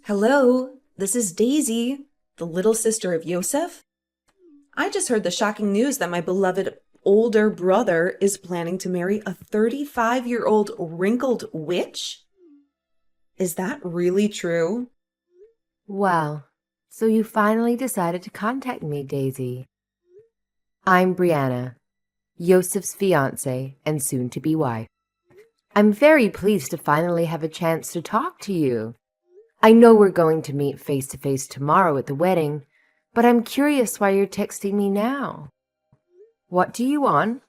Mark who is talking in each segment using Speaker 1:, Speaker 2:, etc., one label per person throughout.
Speaker 1: Hello, this is Daisy, the little sister of Yosef. I just heard the shocking news that my beloved older brother is planning to marry a 35-year-old wrinkled witch. Is that really true?
Speaker 2: Well, so you finally decided to contact me, Daisy. I'm Brianna, Yosef's fiancée and soon-to-be wife. I'm very pleased to finally have a chance to talk to you. I know we're going to meet face-to-face tomorrow at the wedding, but I'm curious why you're texting me now. What do you want?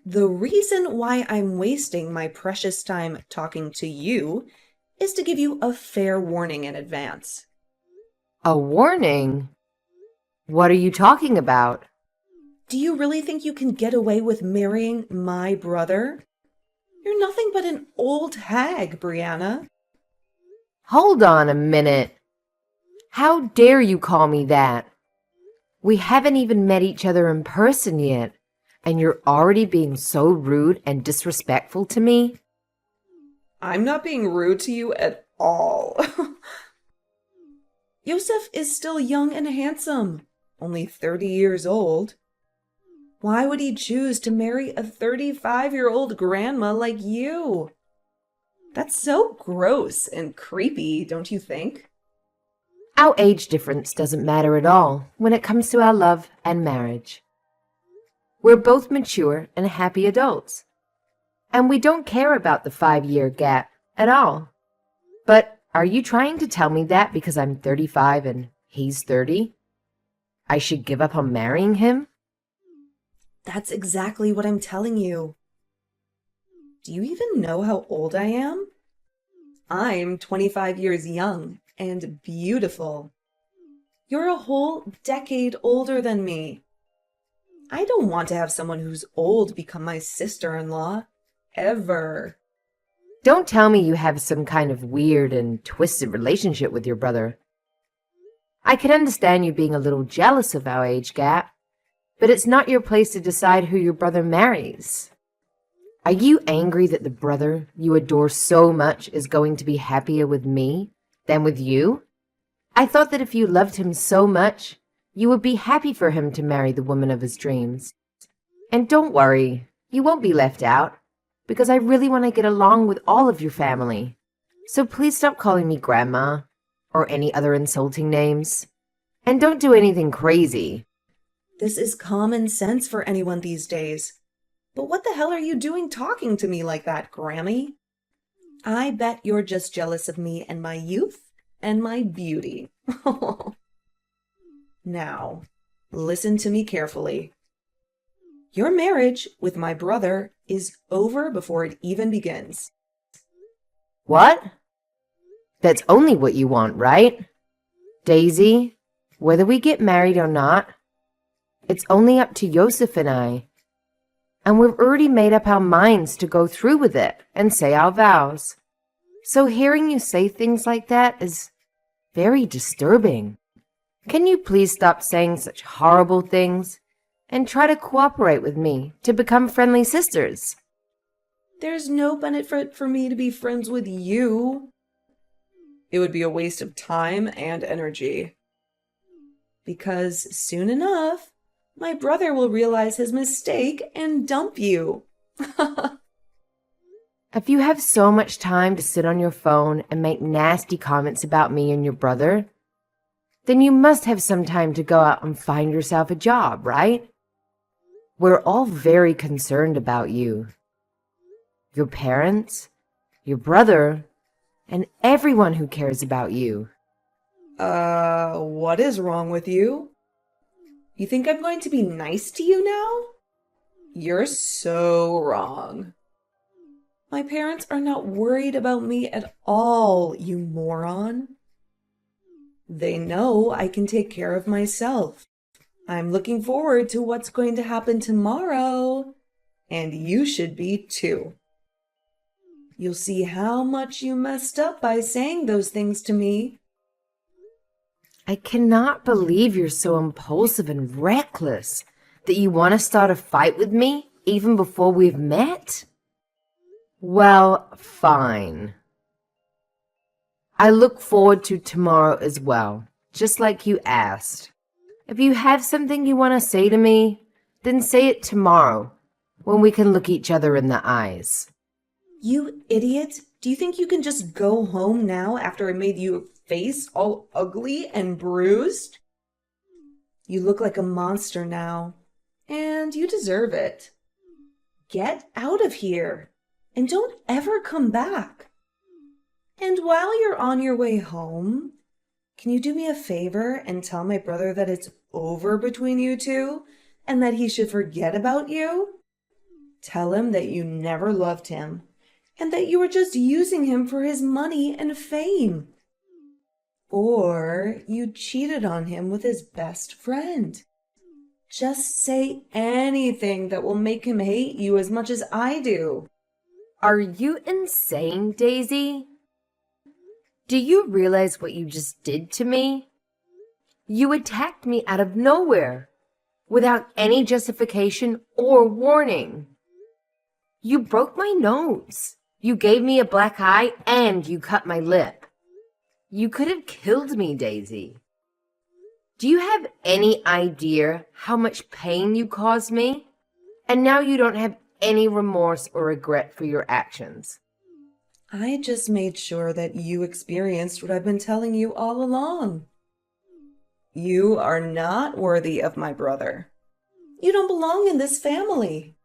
Speaker 1: The reason why I'm wasting my precious time talking to you is to give you a fair warning in advance.
Speaker 2: A warning? What are you talking about?
Speaker 1: Do you really think you can get away with marrying my brother? You're nothing but an old hag, Brianna.
Speaker 2: Hold on a minute. How dare you call me that? We haven't even met each other in person yet, and you're already being so rude and disrespectful to me?
Speaker 1: I'm not being rude to you at all. Yosef is still young and handsome, only 30 years old. Why would he choose to marry a 35-year-old grandma like you? That's so gross and creepy, don't you think?
Speaker 2: Our age difference doesn't matter at all when it comes to our love and marriage. We're both mature and happy adults, and we don't care about the 5-year gap at all. But are you trying to tell me that because I'm 35 and he's 30, I should give up on marrying him?
Speaker 1: That's exactly what I'm telling you. Do you even know how old I am? I'm 25 years young and beautiful. You're a whole decade older than me. I don't want to have someone who's old become my sister-in-law, ever.
Speaker 2: Don't tell me you have some kind of weird and twisted relationship with your brother. I can understand you being a little jealous of our age gap, but it's not your place to decide who your brother marries. Are you angry that the brother you adore so much is going to be happier with me than with you? I thought that if you loved him so much, you would be happy for him to marry the woman of his dreams. And don't worry, you won't be left out, because I really want to get along with all of your family. So please stop calling me Grandma or any other insulting names. And don't do anything crazy.
Speaker 1: This is common sense for anyone these days. But what the hell are you doing talking to me like that, Grammy? I bet you're just jealous of me and my youth and my beauty. Now, listen to me carefully. Your marriage with my brother is over before it even begins.
Speaker 2: What? That's only what you want, right? Daisy, whether we get married or not, it's only up to Yosef and I. And we've already made up our minds to go through with it and say our vows. So hearing you say things like that is very disturbing. Can you please stop saying such horrible things and try to cooperate with me to become friendly sisters?
Speaker 1: There's no benefit for me to be friends with you. It would be a waste of time and energy. Because soon enough, my brother will realize his mistake and dump you.
Speaker 2: If you have so much time to sit on your phone and make nasty comments about me and your brother, then you must have some time to go out and find yourself a job, right? We're all very concerned about you. Your parents, your brother, and everyone who cares about you.
Speaker 1: What is wrong with you? You think I'm going to be nice to you now? You're so wrong. My parents are not worried about me at all, you moron. They know I can take care of myself. I'm looking forward to what's going to happen tomorrow, and you should be too. You'll see how much you messed up by saying those things to me.
Speaker 2: I cannot believe you're so impulsive and reckless that you want to start a fight with me even before we've met. Well, fine. I look forward to tomorrow as well, just like you asked. If you have something you want to say to me, then say it tomorrow, when we can look each other in the eyes.
Speaker 1: You idiot! Do you think you can just go home now after I made your face all ugly and bruised? You look like a monster now, and you deserve it. Get out of here, and don't ever come back. And while you're on your way home, can you do me a favor and tell my brother that it's over between you two and that he should forget about you? Tell him that you never loved him and that you were just using him for his money and fame. Or you cheated on him with his best friend. Just say anything that will make him hate you as much as I do.
Speaker 2: Are you insane, Daisy? Do you realize what you just did to me? You attacked me out of nowhere, without any justification or warning. You broke my nose. You gave me a black eye and you cut my lip. You could have killed me, Daisy. Do you have any idea how much pain you caused me? And now you don't have any remorse or regret for your actions.
Speaker 1: I just made sure that you experienced what I've been telling you all along. You are not worthy of my brother. You don't belong in this family.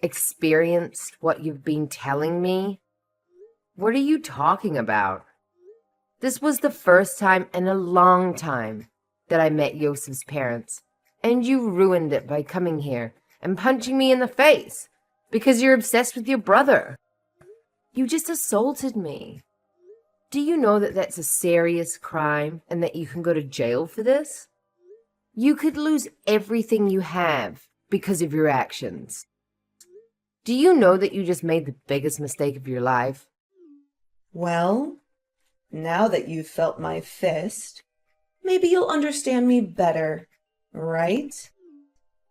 Speaker 2: Experienced what you've been telling me? What are you talking about? This was the first time in a long time that I met Yosef's parents, and you ruined it by coming here and punching me in the face because you're obsessed with your brother. You just assaulted me. Do you know that that's a serious crime and that you can go to jail for this? You could lose everything you have because of your actions. Do you know that you just made the biggest mistake of your life?
Speaker 1: Well, now that you've felt my fist, maybe you'll understand me better, right?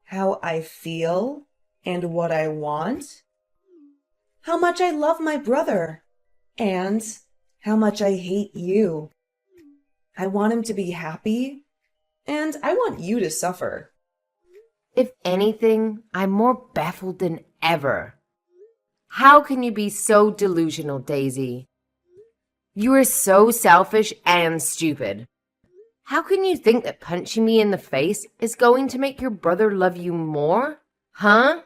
Speaker 1: How I feel and what I want. How much I love my brother and how much I hate you. I want him to be happy and I want you to suffer.
Speaker 2: If anything, I'm more baffled than ever. How can you be so delusional, Daisy? You are so selfish and stupid. How can you think that punching me in the face is going to make your brother love you more? Huh?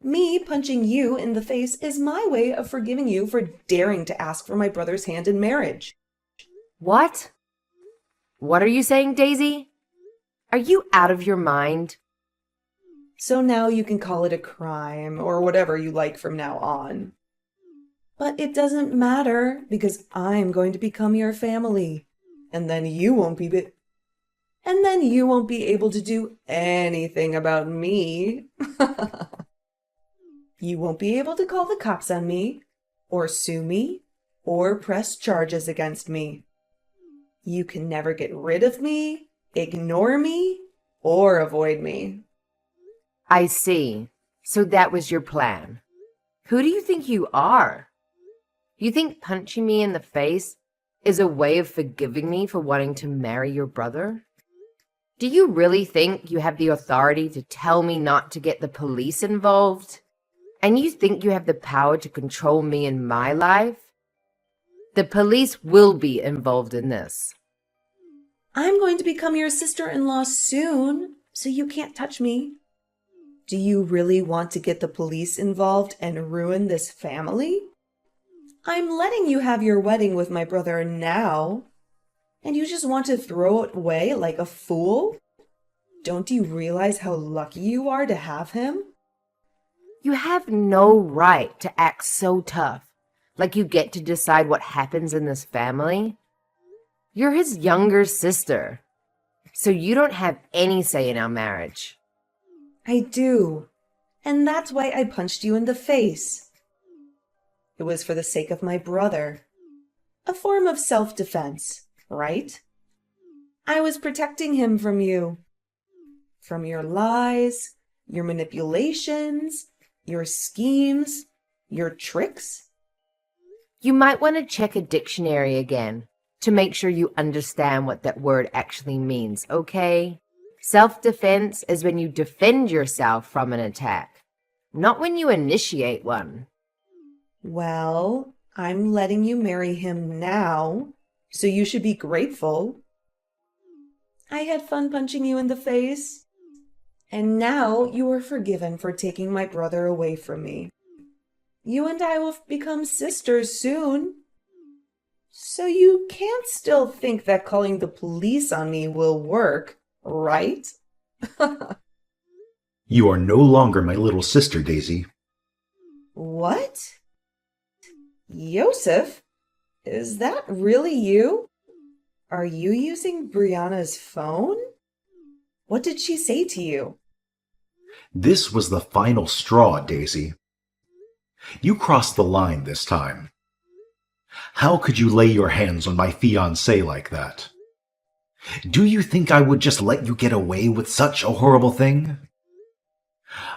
Speaker 1: Me punching you in the face is my way of forgiving you for daring to ask for my brother's hand in marriage.
Speaker 2: What? What are you saying, Daisy? Are you out of your mind?
Speaker 1: So now you can call it a crime or whatever you like from now on. But it doesn't matter because I'm going to become your family. And then you won't be able to do anything about me. You won't be able to call the cops on me, or sue me, or press charges against me. You can never get rid of me, ignore me, or avoid me.
Speaker 2: I see. So that was your plan. Who do you think you are? You think punching me in the face is a way of forgiving me for wanting to marry your brother? Do you really think you have the authority to tell me not to get the police involved? And you think you have the power to control me in my life? The police will be involved in this.
Speaker 1: I'm going to become your sister-in-law soon, so you can't touch me. Do you really want to get the police involved and ruin this family? I'm letting you have your wedding with my brother now, and you just want to throw it away like a fool? Don't you realize how lucky you are to have him?
Speaker 2: You have no right to act so tough, like you get to decide what happens in this family. You're his younger sister, so you don't have any say in our marriage.
Speaker 1: I do, and that's why I punched you in the face. It was for the sake of my brother. A form of self-defense, right? I was protecting him from you. From your lies, your manipulations, your schemes, your tricks.
Speaker 2: You might want to check a dictionary again to make sure you understand what that word actually means, okay? Self-defense is when you defend yourself from an attack, not when you initiate one.
Speaker 1: Well, I'm letting you marry him now, so you should be grateful. I had fun punching you in the face, and now you are forgiven for taking my brother away from me. You and I will become sisters soon. So you can't still think that calling the police on me will work, right?
Speaker 3: You are no longer my little sister, Daisy.
Speaker 1: What? Yosef? Is that really you? Are you using Brianna's phone? What did she say to you?
Speaker 3: This was the final straw, Daisy. You crossed the line this time. How could you lay your hands on my fiancée like that? Do you think I would just let you get away with such a horrible thing?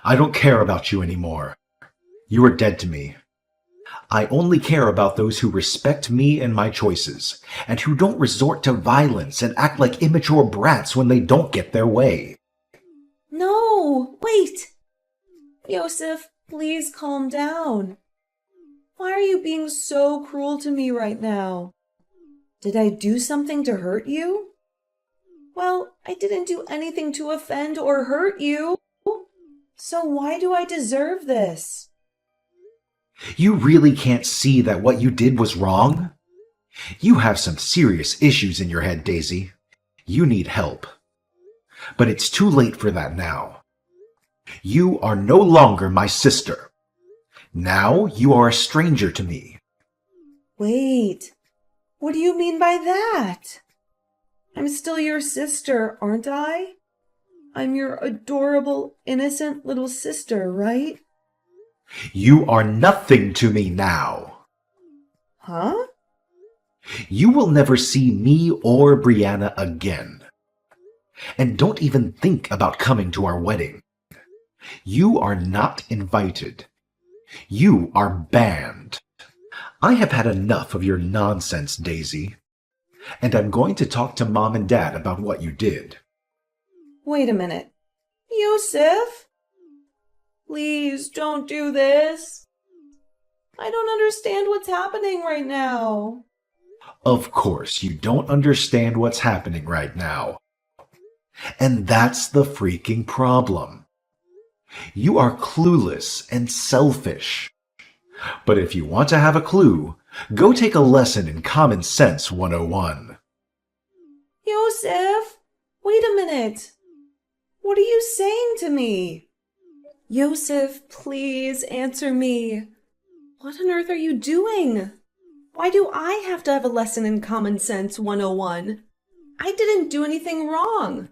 Speaker 3: I don't care about you anymore. You are dead to me. I only care about those who respect me and my choices, and who don't resort to violence and act like immature brats when they don't get their way.
Speaker 1: No, wait! Yosef, please calm down. Why are you being so cruel to me right now? Did I do something to hurt you? Well, I didn't do anything to offend or hurt you. So why do I deserve this?
Speaker 3: You really can't see that what you did was wrong? You have some serious issues in your head, Daisy. You need help. But it's too late for that now. You are no longer my sister. Now you are a stranger to me.
Speaker 1: Wait, what do you mean by that? I'm still your sister, aren't I? I'm your adorable, innocent little sister, right?
Speaker 3: You are nothing to me now.
Speaker 1: Huh?
Speaker 3: You will never see me or Brianna again. And don't even think about coming to our wedding. You are not invited. You are banned. I have had enough of your nonsense, Daisy. And I'm going to talk to Mom and Dad about what you did.
Speaker 1: Wait a minute. Yosef? Please don't do this. I don't understand what's happening right now.
Speaker 3: Of course, you don't understand what's happening right now. And that's the freaking problem. You are clueless and selfish. But if you want to have a clue, go take a lesson in Common Sense 101.
Speaker 1: Yosef, wait a minute. What are you saying to me? Yosef, please answer me. What on earth are you doing? Why do I have to have a lesson in Common Sense 101? I didn't do anything wrong.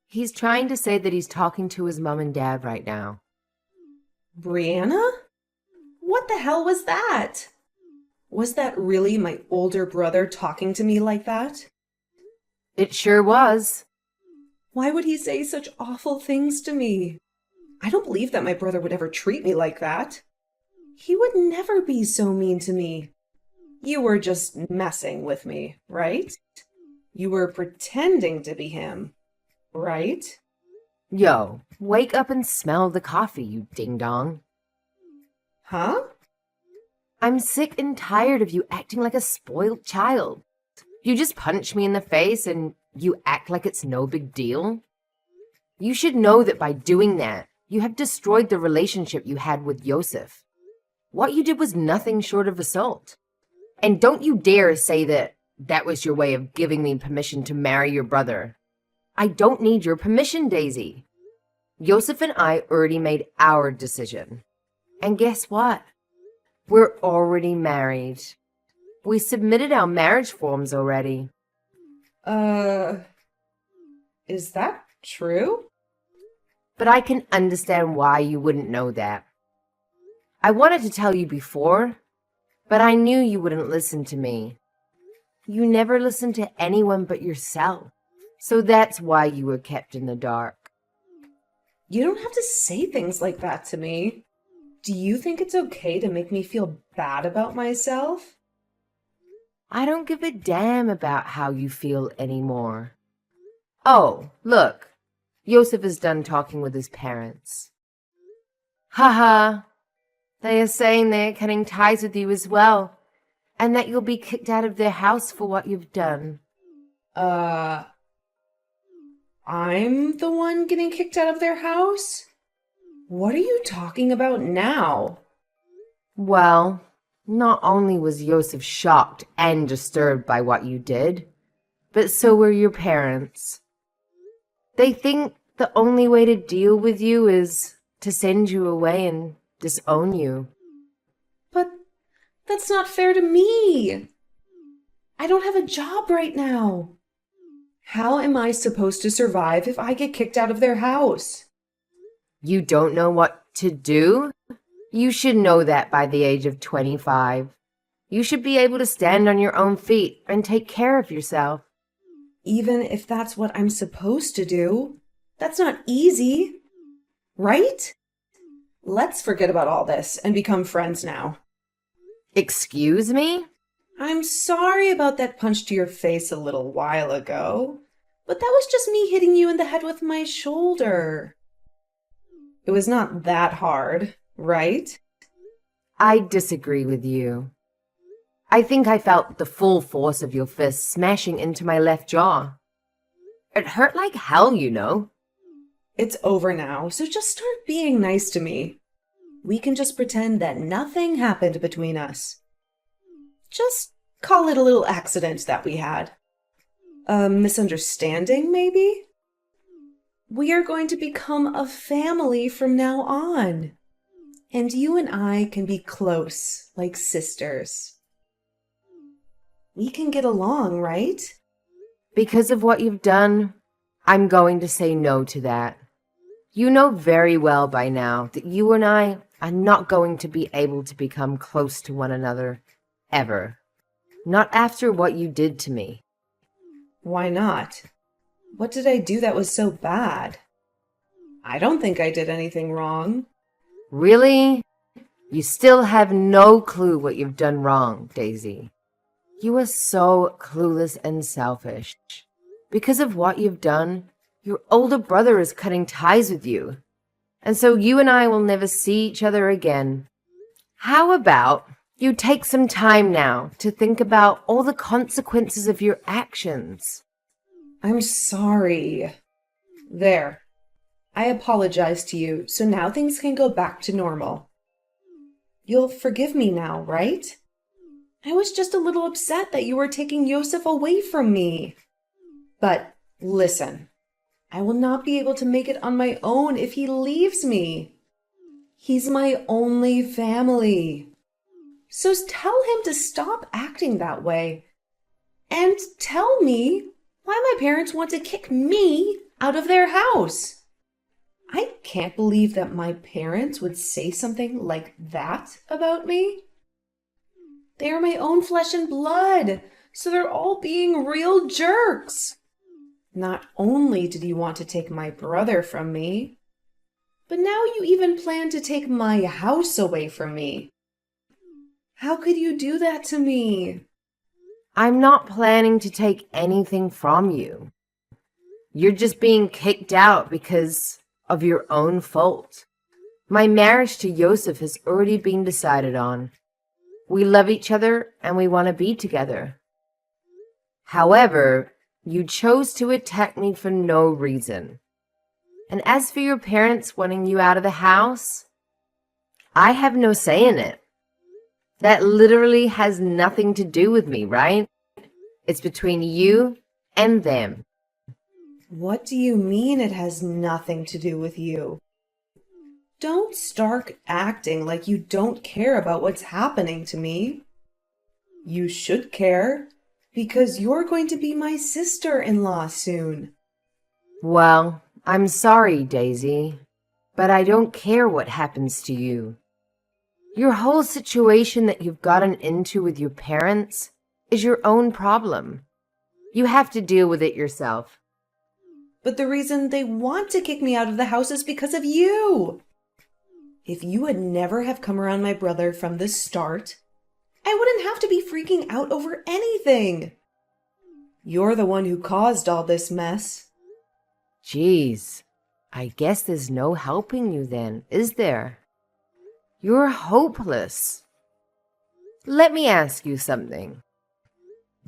Speaker 2: He's trying to say that he's talking to his mom and dad right now.
Speaker 1: Brianna? What the hell was that? Was that really my older brother talking to me like that?
Speaker 2: It sure was.
Speaker 1: Why would he say such awful things to me? I don't believe that my brother would ever treat me like that. He would never be so mean to me. You were just messing with me, right? You were pretending to be him, right?
Speaker 2: Yo, wake up and smell the coffee, you ding-dong.
Speaker 1: Huh?
Speaker 2: I'm sick and tired of you acting like a spoiled child. You just punch me in the face and you act like it's no big deal. You should know that by doing that, you have destroyed the relationship you had with Yosef. What you did was nothing short of assault. And don't you dare say that that was your way of giving me permission to marry your brother. I don't need your permission, Daisy. Yosef and I already made our decision. And guess what? We're already married. We submitted our marriage forms already.
Speaker 1: Is that true?
Speaker 2: But I can understand why you wouldn't know that. I wanted to tell you before, but I knew you wouldn't listen to me. You never listen to anyone but yourself. So that's why you were kept in the dark.
Speaker 1: You don't have to say things like that to me. Do you think it's okay to make me feel bad about myself?
Speaker 2: I don't give a damn about how you feel anymore. Oh, look. Yosef is done talking with his parents. Haha. They are saying they're cutting ties with you as well, and that you'll be kicked out of their house for what you've done.
Speaker 1: I'm the one getting kicked out of their house? What are you talking about now?
Speaker 2: Well, not only was Yosef shocked and disturbed by what you did, but so were your parents. They think the only way to deal with you is to send you away and disown you.
Speaker 1: But that's not fair to me. I don't have a job right now. How am I supposed to survive if I get kicked out of their house?
Speaker 2: You don't know what to do? You should know that by the age of 25. You should be able to stand on your own feet and take care of yourself.
Speaker 1: Even if that's what I'm supposed to do, that's not easy, right? Let's forget about all this and become friends now.
Speaker 2: Excuse me?
Speaker 1: I'm sorry about that punch to your face a little while ago, but that was just me hitting you in the head with my shoulder. It was not that hard, right?
Speaker 2: I disagree with you. I think I felt the full force of your fist smashing into my left jaw. It hurt like hell, you know.
Speaker 1: It's over now, so just start being nice to me. We can just pretend that nothing happened between us. Just call it a little accident that we had. A misunderstanding, maybe? We are going to become a family from now on. And you and I can be close, like sisters. We can get along, right?
Speaker 2: Because of what you've done, I'm going to say no to that. You know very well by now that you and I are not going to be able to become close to one another, ever. Not after what you did to me.
Speaker 1: Why not? What did I do that was so bad? I don't think I did anything wrong.
Speaker 2: Really? You still have no clue what you've done wrong, Daisy. You are so clueless and selfish. Because of what you've done, your older brother is cutting ties with you. And so you and I will never see each other again. How about you take some time now to think about all the consequences of your actions?
Speaker 1: I'm sorry. There. I apologize to you, so now things can go back to normal. You'll forgive me now, right? I was just a little upset that you were taking Yosef away from me. But listen, I will not be able to make it on my own if he leaves me. He's my only family. So tell him to stop acting that way. And tell me why my parents want to kick me out of their house. I can't believe that my parents would say something like that about me. They are my own flesh and blood, so they're all being real jerks. Not only did you want to take my brother from me, but now you even plan to take my house away from me. How could you do that to me?
Speaker 2: I'm not planning to take anything from you. You're just being kicked out because of your own fault. My marriage to Yosef has already been decided on. We love each other and we want to be together. However, you chose to attack me for no reason. And as for your parents wanting you out of the house, I have no say in it. That literally has nothing to do with me, right? It's between you and them.
Speaker 1: What do you mean it has nothing to do with you? Don't start acting like you don't care about what's happening to me. You should care, because you're going to be my sister-in-law soon.
Speaker 2: Well, I'm sorry, Daisy, but I don't care what happens to you. Your whole situation that you've gotten into with your parents is your own problem. You have to deal with it yourself.
Speaker 1: But the reason they want to kick me out of the house is because of you. If you would never have come around my brother from the start, I wouldn't have to be freaking out over anything. You're the one who caused all this mess.
Speaker 2: Jeez, I guess there's no helping you then, is there? You're hopeless. Let me ask you something.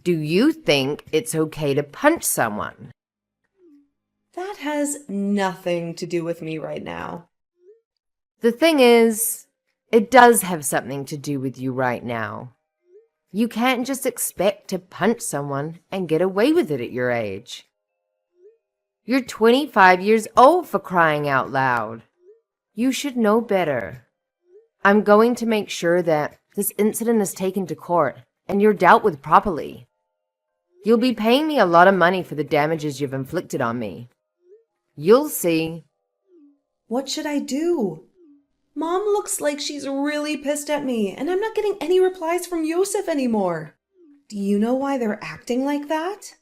Speaker 2: Do you think it's okay to punch someone?
Speaker 1: That has nothing to do with me right now.
Speaker 2: The thing is, it does have something to do with you right now. You can't just expect to punch someone and get away with it at your age. You're 25 years old, for crying out loud. You should know better. I'm going to make sure that this incident is taken to court and you're dealt with properly. You'll be paying me a lot of money for the damages you've inflicted on me. You'll see.
Speaker 1: What should I do? Mom looks like she's really pissed at me, and I'm not getting any replies from Yosef anymore. Do you know why they're acting like that?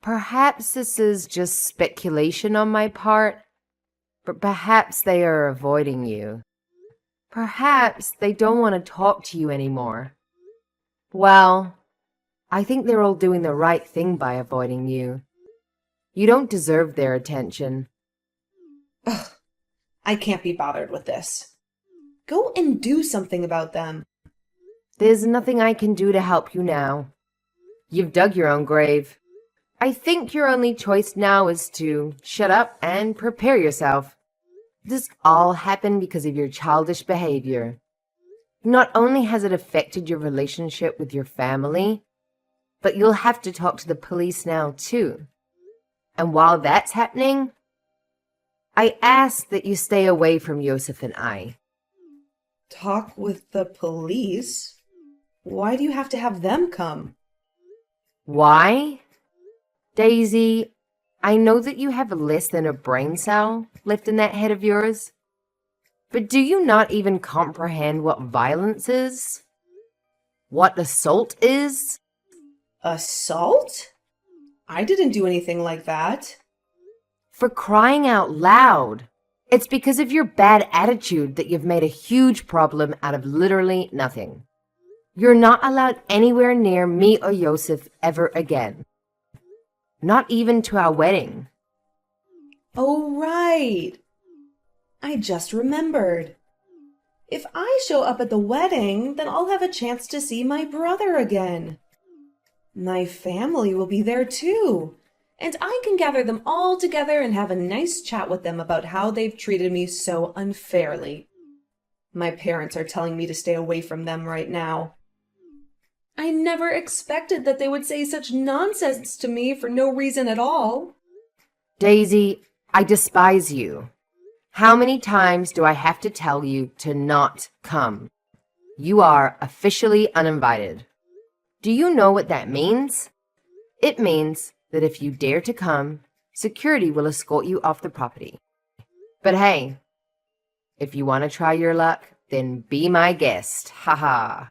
Speaker 2: Perhaps this is just speculation on my part, but perhaps they are avoiding you. Perhaps they don't want to talk to you anymore. Well, I think they're all doing the right thing by avoiding you. You don't deserve their attention.
Speaker 1: Ugh, I can't be bothered with this. Go and do something about them.
Speaker 2: There's nothing I can do to help you now. You've dug your own grave. I think your only choice now is to shut up and prepare yourself. This all happened because of your childish behavior. Not only has it affected your relationship with your family, but you'll have to talk to the police now too. And while that's happening, I ask that you stay away from Yosef and I.
Speaker 1: Talk with the police? Why do you have to have them come?
Speaker 2: Why? Daisy, I know that you have less than a brain cell left in that head of yours, but do you not even comprehend what violence is? What assault is?
Speaker 1: Assault? I didn't do anything like that.
Speaker 2: For crying out loud! It's because of your bad attitude that you've made a huge problem out of literally nothing. You're not allowed anywhere near me or Yosef ever again. Not even to our wedding.
Speaker 1: Oh, right. I just remembered. If I show up at the wedding, then I'll have a chance to see my brother again. My family will be there too, and I can gather them all together and have a nice chat with them about how they've treated me so unfairly. My parents are telling me to stay away from them right now. I never expected that they would say such nonsense to me for no reason at all.
Speaker 2: Daisy, I despise you. How many times do I have to tell you to not come? You are officially uninvited. Do you know what that means? It means that if you dare to come, security will escort you off the property. But hey, if you want to try your luck, then be my guest. Ha ha.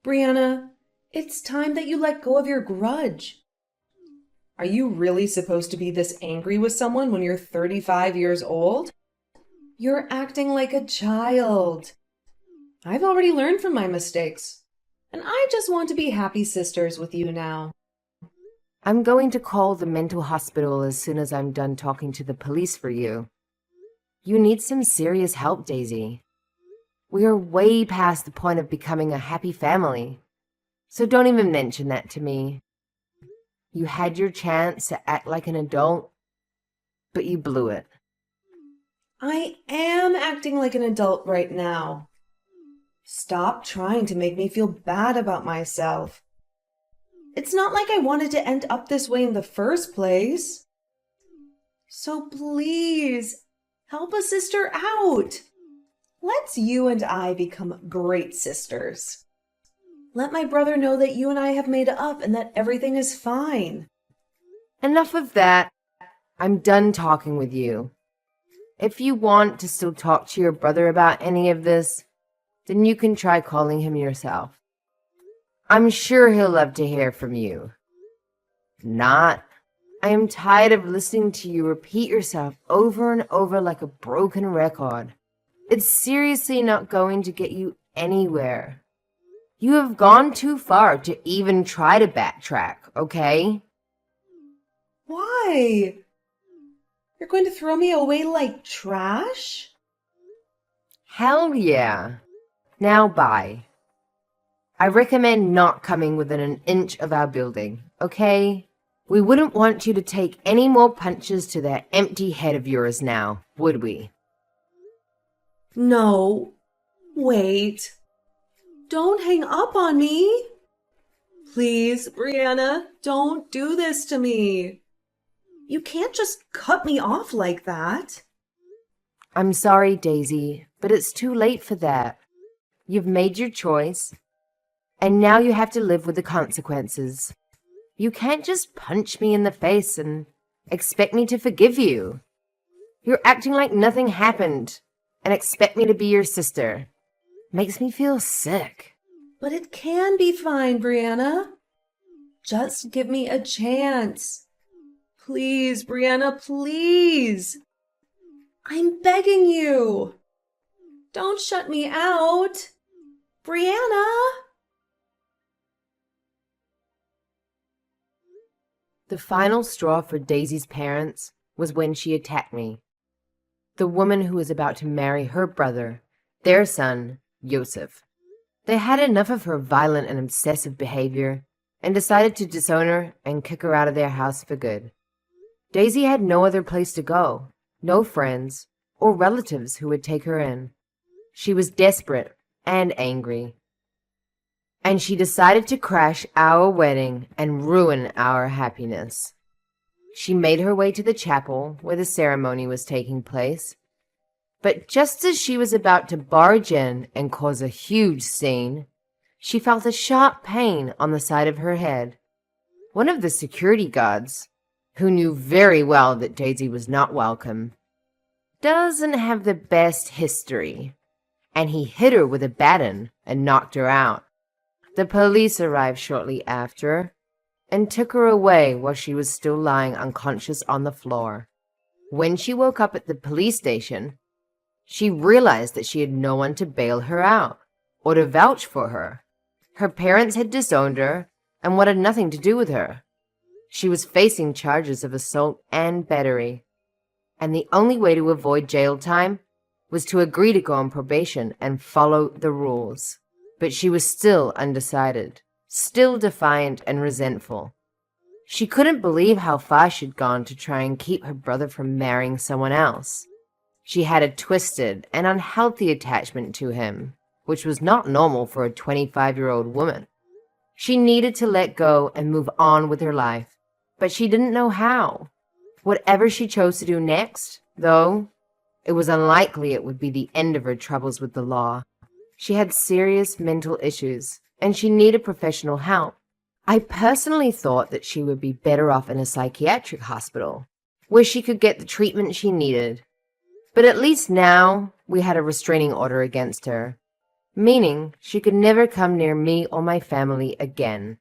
Speaker 1: Brianna, it's time that you let go of your grudge. Are you really supposed to be this angry with someone when you're 35 years old? You're acting like a child. I've already learned from my mistakes, and I just want to be happy sisters with you now.
Speaker 2: I'm going to call the mental hospital as soon as I'm done talking to the police for you. You need some serious help, Daisy. We are way past the point of becoming a happy family, so don't even mention that to me. You had your chance to act like an adult, but you blew it.
Speaker 1: I am acting like an adult right now. Stop trying to make me feel bad about myself. It's not like I wanted to end up this way in the first place. So please, help a sister out. Let's you and I become great sisters. Let my brother know that you and I have made up and that everything is fine.
Speaker 2: Enough of that. I'm done talking with you. If you want to still talk to your brother about any of this, then you can try calling him yourself. I'm sure he'll love to hear from you. Not. I am tired of listening to you repeat yourself over and over like a broken record. It's seriously not going to get you anywhere. You have gone too far to even try to backtrack, okay?
Speaker 1: Why? You're going to throw me away like trash?
Speaker 2: Hell yeah. Now bye. I recommend not coming within an inch of our building, okay? We wouldn't want you to take any more punches to that empty head of yours now, would we?
Speaker 1: No. Wait. Don't hang up on me. Please, Brianna, don't do this to me. You can't just cut me off like that.
Speaker 2: I'm sorry, Daisy, but it's too late for that. You've made your choice, and now you have to live with the consequences. You can't just punch me in the face and expect me to forgive you. You're acting like nothing happened and expect me to be your sister. Makes me feel sick.
Speaker 1: But it can be fine, Brianna. Just give me a chance. Please, Brianna, please. I'm begging you. Don't shut me out. Brianna!
Speaker 2: The final straw for Daisy's parents was when she attacked me. The woman who was about to marry her brother, their son, Yosef. They had enough of her violent and obsessive behavior and decided to disown her and kick her out of their house for good. Daisy had no other place to go, no friends or relatives who would take her in. She was desperate and angry. And she decided to crash our wedding and ruin our happiness. She made her way to the chapel where the ceremony was taking place. But just as she was about to barge in and cause a huge scene, she felt a sharp pain on the side of her head. One of the security guards, who knew very well that Daisy was not welcome, doesn't have the best history, and he hit her with a baton and knocked her out. The police arrived shortly after and took her away while she was still lying unconscious on the floor. When she woke up at the police station, she realized that she had no one to bail her out or to vouch for her. Her parents had disowned her and wanted nothing to do with her. She was facing charges of assault and battery, and the only way to avoid jail time was to agree to go on probation and follow the rules. But she was still undecided, still defiant and resentful. She couldn't believe how far she'd gone to try and keep her brother from marrying someone else. She had a twisted and unhealthy attachment to him, which was not normal for a 25-year-old woman. She needed to let go and move on with her life, but she didn't know how. Whatever she chose to do next, though, it was unlikely it would be the end of her troubles with the law. She had serious mental issues, and she needed professional help. I personally thought that she would be better off in a psychiatric hospital, where she could get the treatment she needed. But at least now we had a restraining order against her, meaning she could never come near me or my family again.